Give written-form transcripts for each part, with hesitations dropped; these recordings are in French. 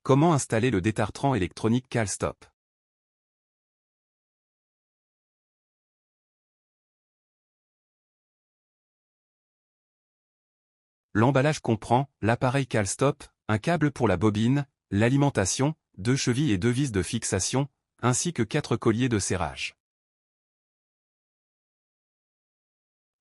Comment installer le détartrant électronique CalStop? L'emballage comprend l'appareil CalStop, un câble pour la bobine, l'alimentation, 2 chevilles et 2 vis de fixation, ainsi que 4 colliers de serrage.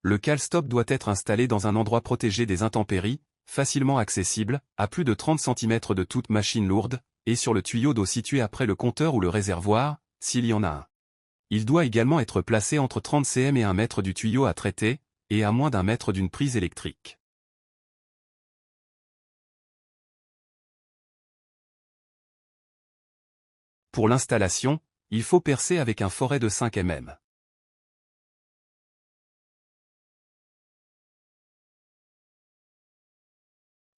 Le CalStop doit être installé dans un endroit protégé des intempéries, facilement accessible, à plus de 30 cm de toute machine lourde, et sur le tuyau d'eau situé après le compteur ou le réservoir, s'il y en a un. Il doit également être placé entre 30 cm et 1 mètre du tuyau à traiter, et à moins d'1 mètre d'une prise électrique. Pour l'installation, il faut percer avec un foret de 5 mm.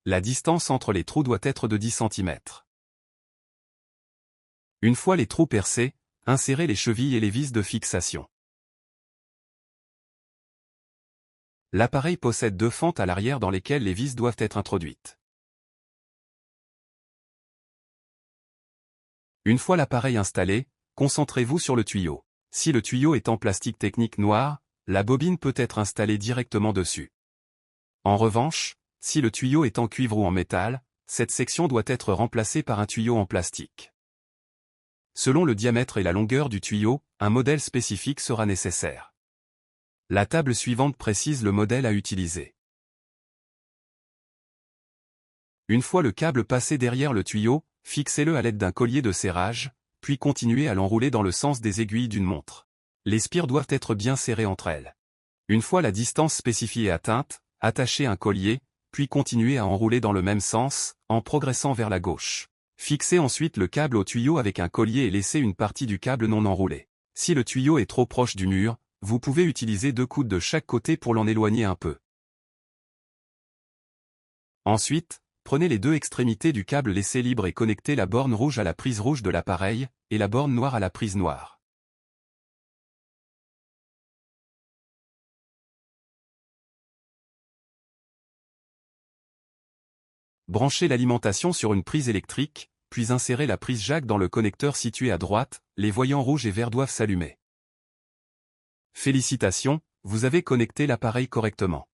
La distance entre les trous doit être de 10 cm. Une fois les trous percés, insérez les chevilles et les vis de fixation. L'appareil possède 2 fentes à l'arrière dans lesquelles les vis doivent être introduites. Une fois l'appareil installé, concentrez-vous sur le tuyau. Si le tuyau est en plastique technique noir, la bobine peut être installée directement dessus. En revanche, si le tuyau est en cuivre ou en métal, cette section doit être remplacée par un tuyau en plastique. Selon le diamètre et la longueur du tuyau, un modèle spécifique sera nécessaire. La table suivante précise le modèle à utiliser. Une fois le câble passé derrière le tuyau, fixez-le à l'aide d'un collier de serrage, puis continuez à l'enrouler dans le sens des aiguilles d'une montre. Les spires doivent être bien serrées entre elles. Une fois la distance spécifiée atteinte, attachez un collier, puis continuez à enrouler dans le même sens, en progressant vers la gauche. Fixez ensuite le câble au tuyau avec un collier et laissez une partie du câble non enroulé. Si le tuyau est trop proche du mur, vous pouvez utiliser 2 coudes de chaque côté pour l'en éloigner un peu. Ensuite, prenez les 2 extrémités du câble laissées libres et connectez la borne rouge à la prise rouge de l'appareil, et la borne noire à la prise noire. Branchez l'alimentation sur une prise électrique, puis insérez la prise jack dans le connecteur situé à droite, les voyants rouges et verts doivent s'allumer. Félicitations, vous avez connecté l'appareil correctement.